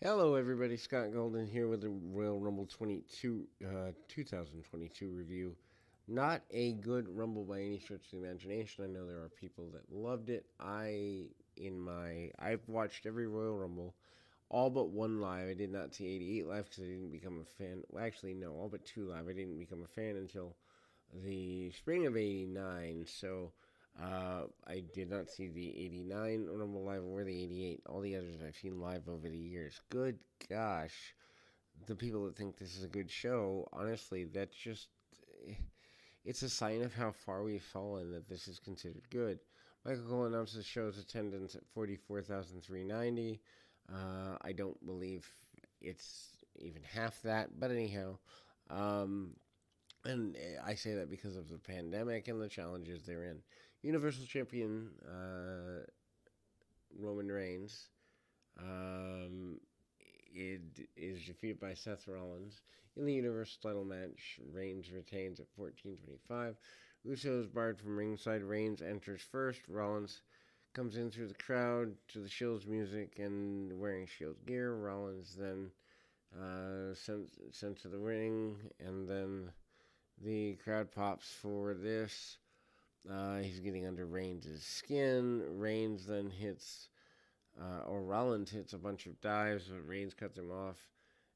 Hello, everybody. Scott Golden here with the Royal Rumble 2022 review. Not a good Rumble by any stretch of the imagination. I know there are people that loved it. I've watched every Royal Rumble, all but one live. I did not see 88 live because I didn't become a fan. Well, actually, no, all but two live. I didn't become a fan until the spring of '89. I did not see the '89 Rumble live or the '88. All the others I've seen live over the years. Good gosh, the people that think this is a good show, honestly, that's just it's a sign of how far we've fallen that this is considered good. Michael Cole announced the show's attendance at 44,390. I don't believe it's even half that, but anyhow, um, and I say that because of the pandemic and the challenges they're in. Universal Champion Roman Reigns um, it is defeated by Seth Rollins in the Universal title match. Reigns retains at 14:25. Usos barred from ringside. Reigns enters first. Rollins comes in through the crowd to the Shields music and wearing Shield gear. Rollins then sent to the ring, and then the crowd pops for this. He's getting under Reigns' skin. Reigns then or Rollins hits a bunch of dives, but Reigns cuts him off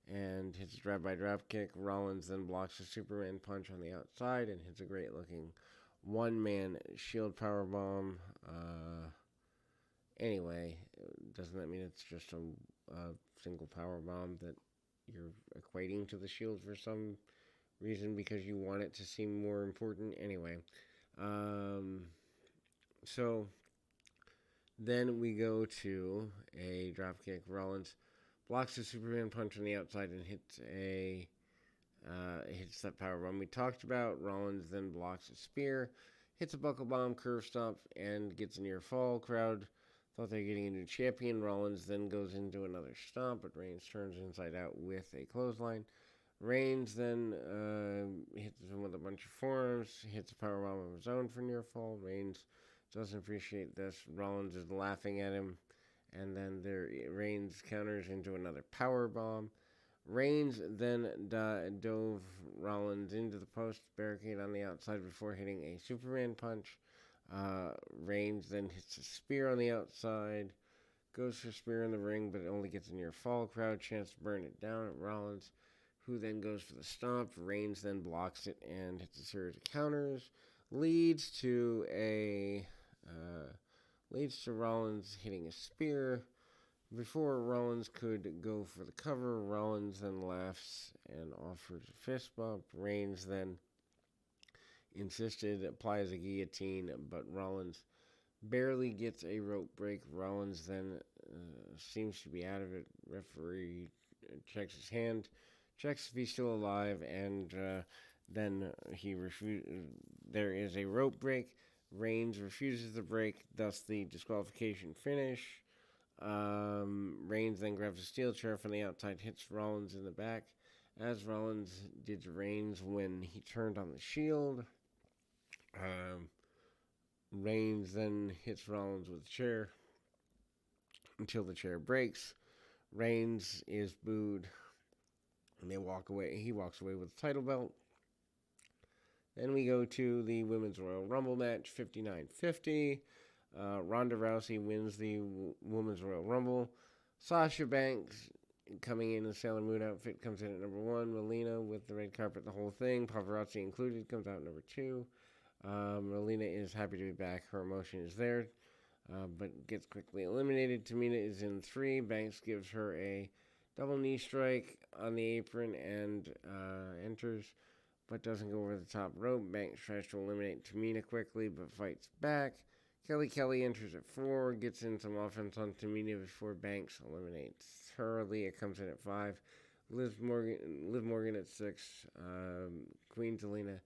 and hits a drop kick. Rollins then blocks a Superman punch on the outside and hits a great looking one-man Shield power bomb. Anyway, doesn't that mean it's just a single power bomb that you're equating to the Shield for some reason because you want it to seem more important? Anyway, um, so then we go to a dropkick. Rollins blocks a Superman punch on the outside and hits that power bomb we talked about. Rollins then blocks a spear, hits a buckle bomb, curve stomp, and gets a near fall. Crowd thought they were getting a new champion. Rollins then goes into another stomp, but Reigns turns inside out with a clothesline. Reigns then hits him with a bunch of forearms, hits a power bomb of his own for near fall. Reigns doesn't appreciate this. Rollins is laughing at him, and then Reigns counters into another power bomb. Reigns then dove Rollins into the post barricade on the outside before hitting a Superman punch. Reigns then hits a spear on the outside, goes for spear in the ring, but it only gets a near fall. Crowd chance to burn it down at Rollins, who then goes for the stomp. Reigns then blocks it and hits a series of counters. Leads to Rollins hitting a spear. Before Rollins could go for the cover, Rollins then laughs and offers a fist bump. Reigns then applies a guillotine, but Rollins barely gets a rope break. Rollins then seems to be out of it. Referee checks his hand, checks if he's still alive, and then he refuses. There is a rope break. Reigns refuses the break, thus the disqualification finish. Reigns then grabs a steel chair from the outside, hits Rollins in the back, as Rollins did to Reigns when he turned on the Shield. Reigns then hits Rollins with a chair until the chair breaks. Reigns is booed, and they walk away. He walks away with the title belt. Then we go to the Women's Royal Rumble match, 59-50. Ronda Rousey wins the Women's Royal Rumble. Sasha Banks, coming in a Sailor Moon outfit, comes in at number 1. Melina with the red carpet, the whole thing, paparazzi included, comes out number 2. Melina is happy to be back. Her emotion is there, but gets quickly eliminated. Tamina is in 3. Banks gives her a double knee strike on the apron and enters, but doesn't go over the top rope. Banks tries to eliminate Tamina quickly, but fights back. Kelly enters at 4, gets in some offense on Tamina before Banks eliminates her. Leah comes in at 5. Liv Morgan at 6. Queen Zelina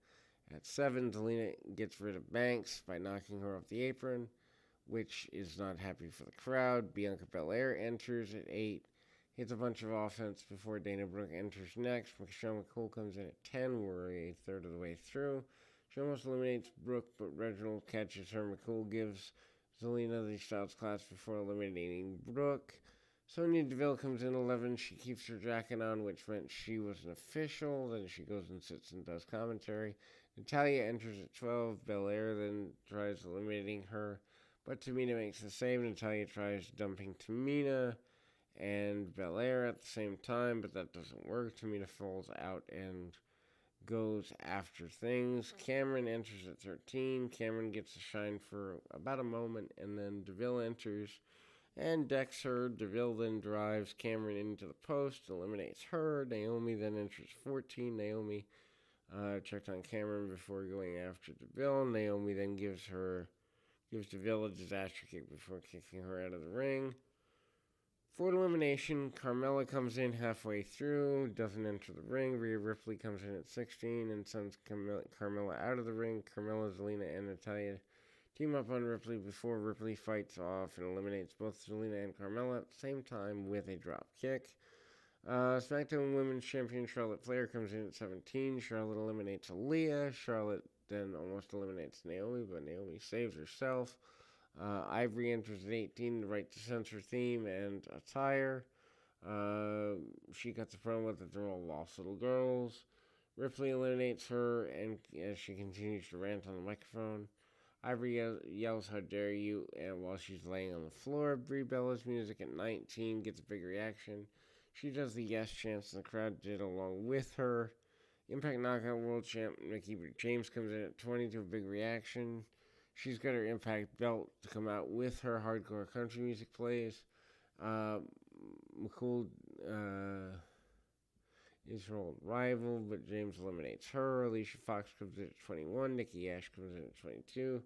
at 7. Zelina gets rid of Banks by knocking her off the apron, which is not happy for the crowd. Bianca Belair enters at 8. Hits a bunch of offense before Dana Brooke enters next. Michelle McCool comes in at 10. We're a third of the way through. She almost eliminates Brooke, but Reginald catches her. McCool gives Zelina the Styles Clash before eliminating Brooke. Sonya Deville comes in 11. She keeps her jacket on, which meant she was an official. Then she goes and sits and does commentary. Natalya enters at 12. Belair then tries eliminating her, but Tamina makes the save. Natalya tries dumping Tamina and Belair at the same time, but that doesn't work. Tamina falls out and goes after things. Cameron enters at 13. Cameron gets a shine for about a moment, and then Deville enters and decks her. Deville then drives Cameron into the post, eliminates her. Naomi then enters 14. Naomi checked on Cameron before going after Deville. Naomi then gives Deville a disaster kick before kicking her out of the ring. For elimination, Carmella comes in halfway through, doesn't enter the ring. Rhea Ripley comes in at 16 and sends Carmella out of the ring. Carmella, Zelina, and Natalya team up on Ripley before Ripley fights off and eliminates both Zelina and Carmella at the same time with a drop kick. SmackDown Women's Champion Charlotte Flair comes in at 17. Charlotte eliminates Aaliyah. Charlotte then almost eliminates Naomi, but Naomi saves herself. Ivory enters at 18, the right to censor theme and attire. She cuts a promo that they're all lost little girls. Ripley eliminates her, and as she continues to rant on the microphone, Ivory yells, "How dare you!" And while she's laying on the floor, Brie Bella's music at 19 gets a big reaction. She does the yes chants, and the crowd did along with her. Impact Knockout World Champ Mickie James comes in at 20 to a big reaction. She's got her Impact belt to come out with her. Hardcore country music plays. McCool is her old rival, but James eliminates her. Alicia Fox comes in at 21. Nikki Ash comes in at 22.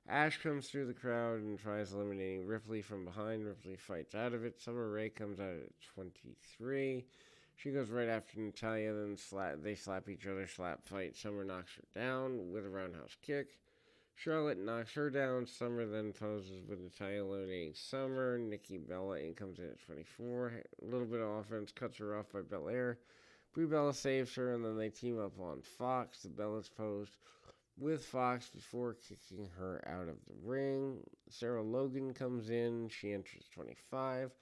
Ash comes through the crowd and tries eliminating Ripley from behind. Ripley fights out of it. Summer Rae comes out at 23. She goes right after Natalya, then they slap each other, slap fight. Summer knocks her down with a roundhouse kick. Charlotte knocks her down. Summer then poses with Natalya eliminating Summer. Nikki Bella comes in at 24. A little bit of offense cuts her off by Belair. Brie Bella saves her, and then they team up on Fox. The Bellas posed with Fox before kicking her out of the ring. Sarah Logan comes in. She enters 25.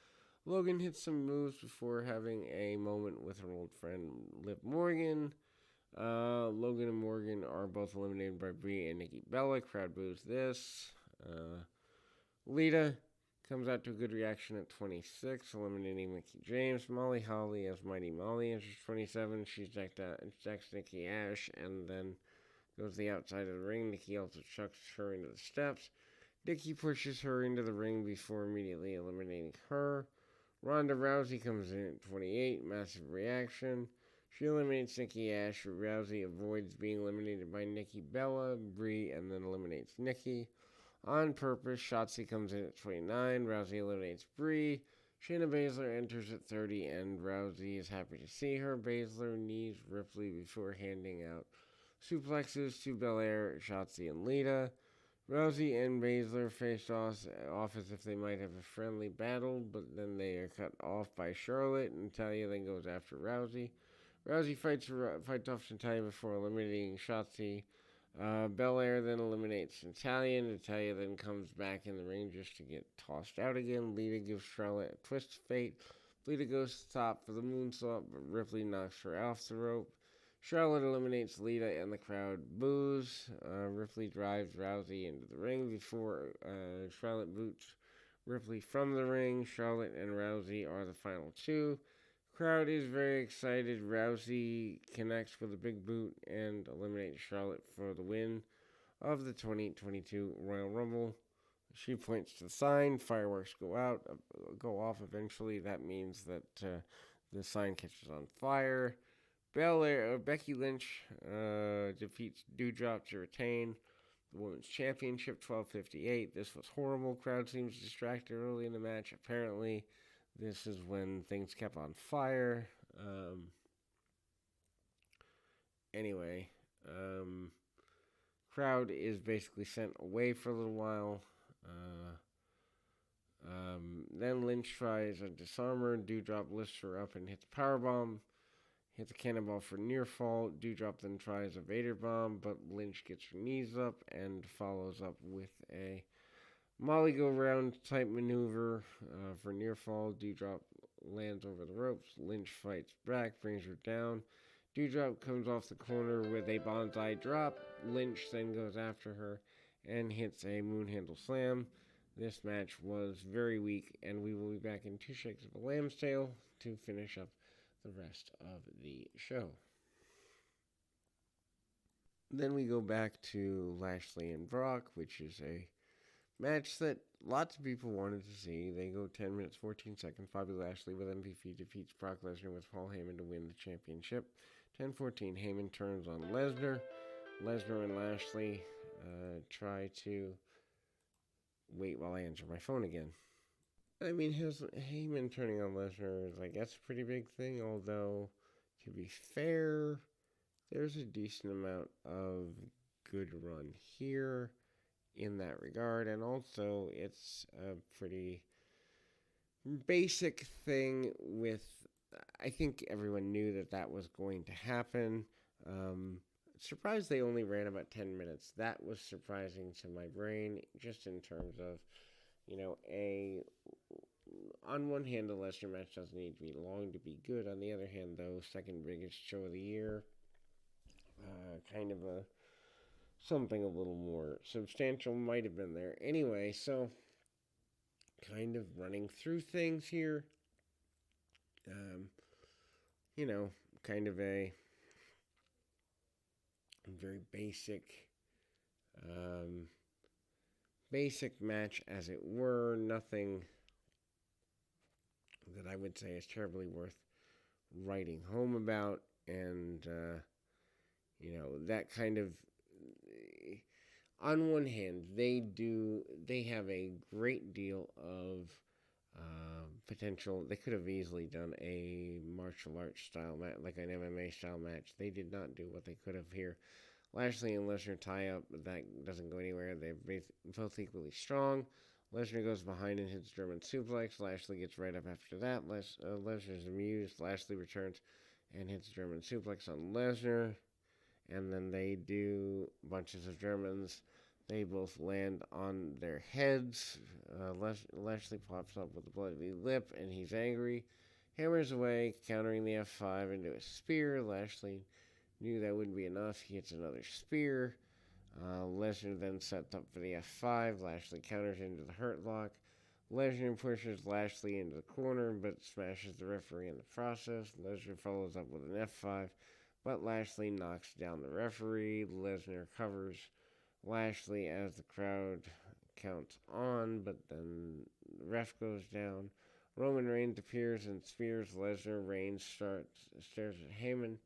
Logan hits some moves before having a moment with her old friend Liv Morgan. Logan and Morgan are both eliminated by Brie and Nikki Bella. Crowd boos this. Lita comes out to a good reaction at 26, eliminating Mickie James. Molly Holly as Mighty Molly enters 27. She's decks Nikki Ash and then goes to the outside of the ring. Nikki also chucks her into the steps. Nikki pushes her into the ring before immediately eliminating her. Ronda Rousey comes in at 28. Massive reaction. She eliminates Nikki Ash. Rousey avoids being eliminated by Nikki Bella, Brie, and then eliminates Nikki. On purpose, Shotzi comes in at 29. Rousey eliminates Brie. Shayna Baszler enters at 30, and Rousey is happy to see her. Baszler knees Ripley before handing out suplexes to Belair, Shotzi, and Lita. Rousey and Baszler face off as if they might have a friendly battle, but then they are cut off by Charlotte. Natalya then goes after Rousey. Rousey fights off Natalya before eliminating Shotzi. Belair then eliminates Natalya. Natalya then comes back in the ring just to get tossed out again. Lita gives Charlotte a twist of fate. Lita goes to the top for the moonsault, but Ripley knocks her off the rope. Charlotte eliminates Lita and the crowd boos. Ripley drives Rousey into the ring before Charlotte boots Ripley from the ring. Charlotte and Rousey are the final two. Crowd is very excited. Rousey connects with a big boot and eliminates Charlotte for the win of the 2022 Royal Rumble. She points to the sign. Fireworks go off eventually. That means that the sign catches on fire. Becky Lynch defeats Doudrop to retain the Women's Championship, 12:58. This was horrible. Crowd seems distracted early in the match. Apparently, this is when things kept on fire. Crowd is basically sent away for a little while. Then Lynch tries a disarmer. Doudrop lifts her up and hits a powerbomb. Hits a cannonball for near fall. Doudrop then tries a Vader bomb, but Lynch gets her knees up and follows up with a Molly go round type maneuver for near fall. Doudrop lands over the ropes. Lynch fights back, brings her down. Dewdrop comes off the corner with a bonsai drop. Lynch then goes after her and hits a moonhandle slam. This match was very weak, and we will be back in 2 shakes of a lamb's tail to finish up the rest of the show. Then we go back to Lashley and Brock, which is a match that lots of people wanted to see. They go 10 minutes, 14 seconds. Bobby Lashley with MVP defeats Brock Lesnar with Paul Heyman to win the championship. 10-14, Heyman turns on Lesnar. Lesnar and Lashley try to... Wait while I answer my phone again. I mean, Heyman turning on Lesnar is, I guess, a pretty big thing, although, to be fair, there's a decent amount of good run here in that regard, and also it's a pretty basic thing with, I think everyone knew that was going to happen. Surprised they only ran about 10 minutes. That was surprising to my brain, just in terms of, on one hand, the Lesnar match doesn't need to be long to be good. On the other hand, though, second biggest show of the year, kind of something a little more substantial might have been there. Anyway, so kind of running through things here. Kind of a very basic match, as it were. Nothing that I would say is terribly worth writing home about, and that kind of, on one hand, they have a great deal of potential. They could have easily done a martial arts style match, like an MMA style match. They did not do what they could have here. Lashley and Lesnar tie up, but that doesn't go anywhere. They're both equally strong. Lesnar goes behind and hits German suplex. Lashley gets right up after that. Lesnar's amused. Lashley returns and hits German suplex on Lesnar. And then they do bunches of Germans. They both land on their heads. Lashley pops up with a bloody lip, and he's angry. Hammers away, countering the F5 into a spear. Lashley knew that wouldn't be enough. He hits another spear. Lesnar then sets up for the F5. Lashley counters into the Hurt Lock. Lesnar pushes Lashley into the corner, but smashes the referee in the process. Lesnar follows up with an F5, but Lashley knocks down the referee. Lesnar covers Lashley as the crowd counts on, but then the ref goes down. Roman Reigns appears and spears Lesnar. Reigns stares at Heyman,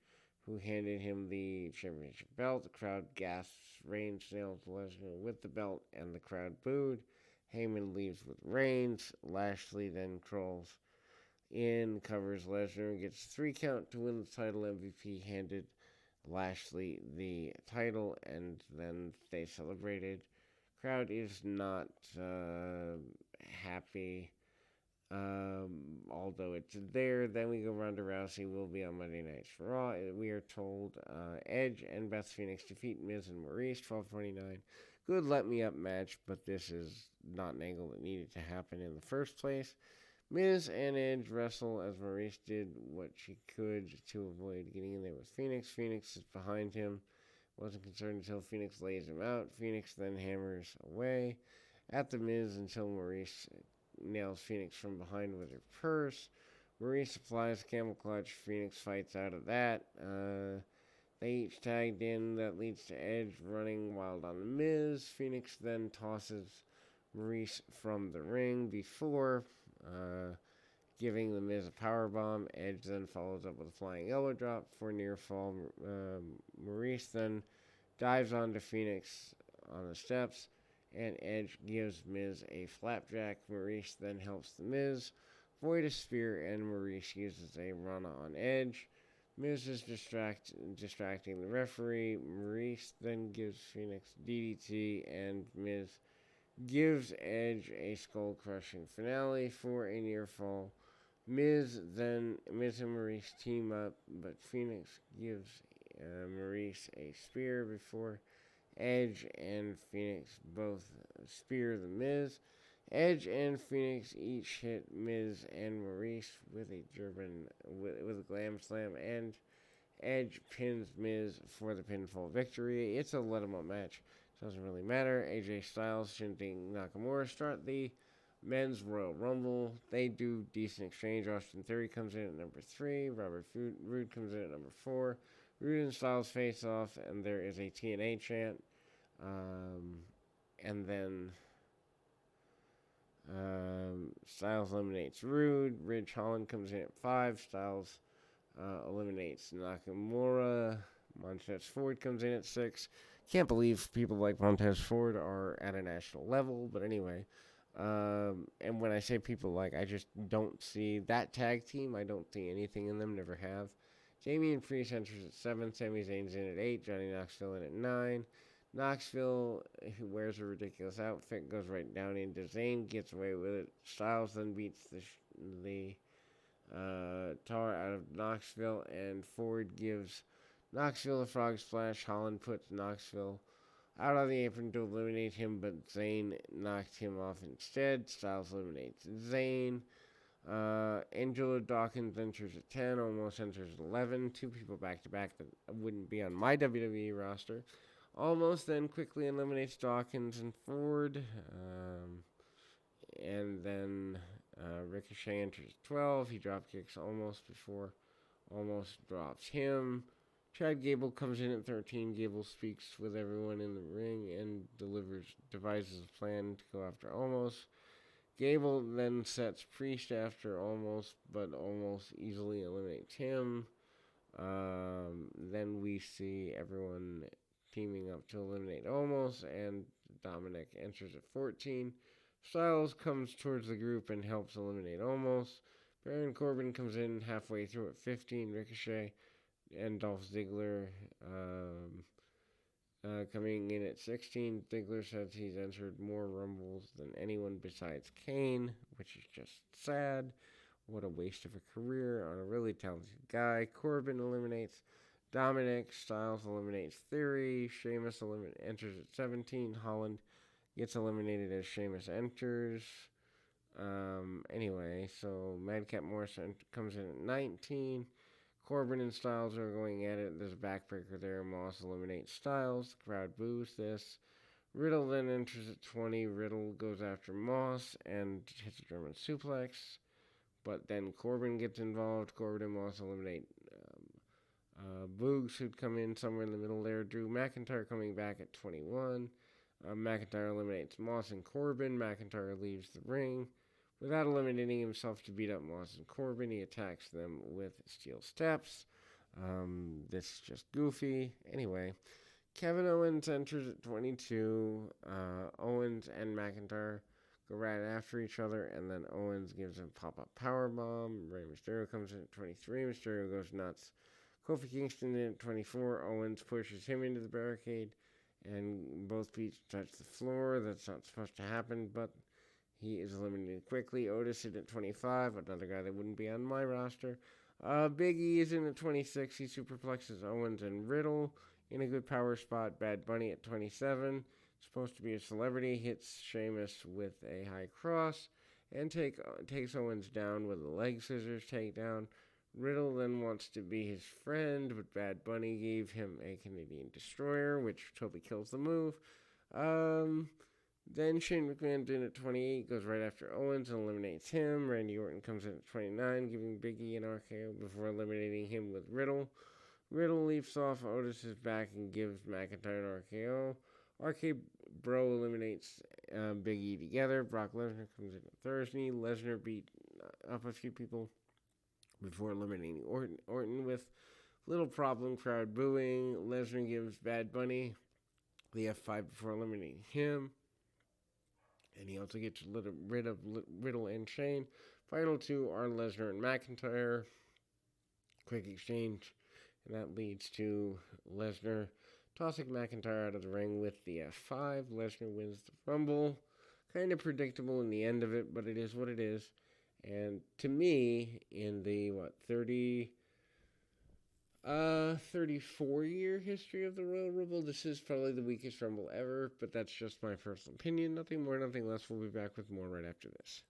who handed him the championship belt. The crowd gasps. Reigns nails Lesnar with the belt, and the crowd booed. Heyman leaves with Reigns. Lashley then crawls in, covers Lesnar, and gets 3 count to win the title. MVP handed Lashley the title, and then they celebrated. Crowd is not happy, although it's there. Then we go Ronda Rousey will be on Monday Nights for Raw. We are told Edge and Beth Phoenix defeat Miz and Maurice. 12:29. Good let me up match, but this is not an angle that needed to happen in the first place. Miz and Edge wrestle as Maurice did what she could to avoid getting in there with Phoenix. Phoenix is behind him. Wasn't concerned until Phoenix lays him out. Phoenix then hammers away at the Miz until Maurice nails Phoenix from behind with her purse. Maurice applies camel clutch. Phoenix fights out of that. They each tagged in. That leads to Edge running wild on the Miz. Phoenix then tosses Maurice from the ring before giving the Miz a powerbomb. Edge then follows up with a flying elbow drop for near fall. Maurice then dives onto Phoenix on the steps, and Edge gives Miz a flapjack. Maurice then helps the Miz avoid a spear, and Maurice uses a run on Edge. Miz is distracting the referee. Maurice then gives Phoenix DDT, and Miz gives Edge a skull-crushing finale for a near fall. Miz and Maurice team up, but Phoenix gives Maurice a spear before Edge and Phoenix both spear the Miz. Edge and Phoenix each hit Miz and Maurice with a German with a Glam Slam, and Edge pins Miz for the pinfall victory. It's a let 'em up match. Doesn't really matter. AJ Styles, Shinsuke Nakamura start the men's Royal Rumble. They do decent exchange. Austin Theory comes in at number 3. Robert Roode comes in at number 4. Roode and Styles face off, and there is a TNA chant. And then Styles eliminates Roode. Ridge Holland comes in at 5. Styles eliminates Nakamura. Montez Ford comes in at 6. Can't believe people like Montez Ford are at a national level, but anyway. And when I say people like, I just don't see that tag team. I don't see anything in them, never have. Damian Priest enters at 7. Sami Zayn's in at 8. Johnny Knoxville in at 9. Knoxville, who wears a ridiculous outfit, goes right down into Zayn, gets away with it. Styles then beats the tar out of Knoxville, and Ford gives Knoxville a frog splash. Holland puts Knoxville out on the apron to eliminate him, but Zayn knocked him off instead. Styles eliminates Zayn. Angelo Dawkins enters at 10, almost enters at 11. 2 people back to back that wouldn't be on my WWE roster. Almost then quickly eliminates Dawkins and Ford. And then Ricochet enters 12. He drop kicks almost before almost drops him. Chad Gable comes in at 13. Gable speaks with everyone in the ring and devises a plan to go after Almost. Gable then sets Priest after Almost, but Almost easily eliminates him. Then we see everyone teaming up to eliminate Almost, and Dominic enters at 14. Styles comes towards the group and helps eliminate Almost. Baron Corbin comes in halfway through at 15. Ricochet and Dolph Ziggler coming in at 16. Ziggler says he's entered more Rumbles than anyone besides Kane, which is just sad. What a waste of a career on a really talented guy. Corbin eliminates Dominic. Styles eliminates Theory. Sheamus enters at 17. Holland gets eliminated as Sheamus enters. Anyway, so Madcap Morris comes in at 19. Corbin and Styles are going at it. There's a backbreaker there. Moss eliminates Styles. The crowd boos this. Riddle then enters at 20. Riddle goes after Moss and hits a German suplex. But then Corbin gets involved. Corbin and Moss eliminate Boogs, who'd come in somewhere in the middle there. Drew McIntyre coming back at 21. McIntyre eliminates Moss and Corbin. McIntyre leaves the ring. Without eliminating himself to beat up Moss and Corbin, he attacks them with steel steps. This is just goofy. Anyway, Kevin Owens enters at 22. Owens and McIntyre go right after each other, and then Owens gives him a pop-up powerbomb. Rey Mysterio comes in at 23. Mysterio goes nuts. Kofi Kingston in at 24. Owens pushes him into the barricade, and both feet touch the floor. That's not supposed to happen, but he is eliminated quickly. Otis in at 25, another guy that wouldn't be on my roster. Big E is in at 26. He superplexes Owens and Riddle in a good power spot. Bad Bunny at 27, supposed to be a celebrity, hits Sheamus with a high cross and takes Owens down with a leg scissors takedown. Riddle then wants to be his friend, but Bad Bunny gave him a Canadian Destroyer, which totally kills the move. Then Shane McMahon in at 28, goes right after Owens and eliminates him. Randy Orton comes in at 29, giving Big E an RKO before eliminating him with Riddle. Riddle leaps off Otis's back and gives McIntyre an RKO. RK Bro eliminates Big E together. Brock Lesnar comes in at Thursday. Lesnar beat up a few people before eliminating Orton with little problem, crowd booing. Lesnar gives Bad Bunny the F5 before eliminating him. And he also gets rid of Riddle and Shane. Final two are Lesnar and McIntyre. Quick exchange. And that leads to Lesnar tossing McIntyre out of the ring with the F5. Lesnar wins the Rumble. Kind of predictable in the end of it, but it is what it is. And to me, in the 30 34-year history of the Royal Rumble. This is probably the weakest Rumble ever, but that's just my personal opinion. Nothing more, nothing less. We'll be back with more right after this.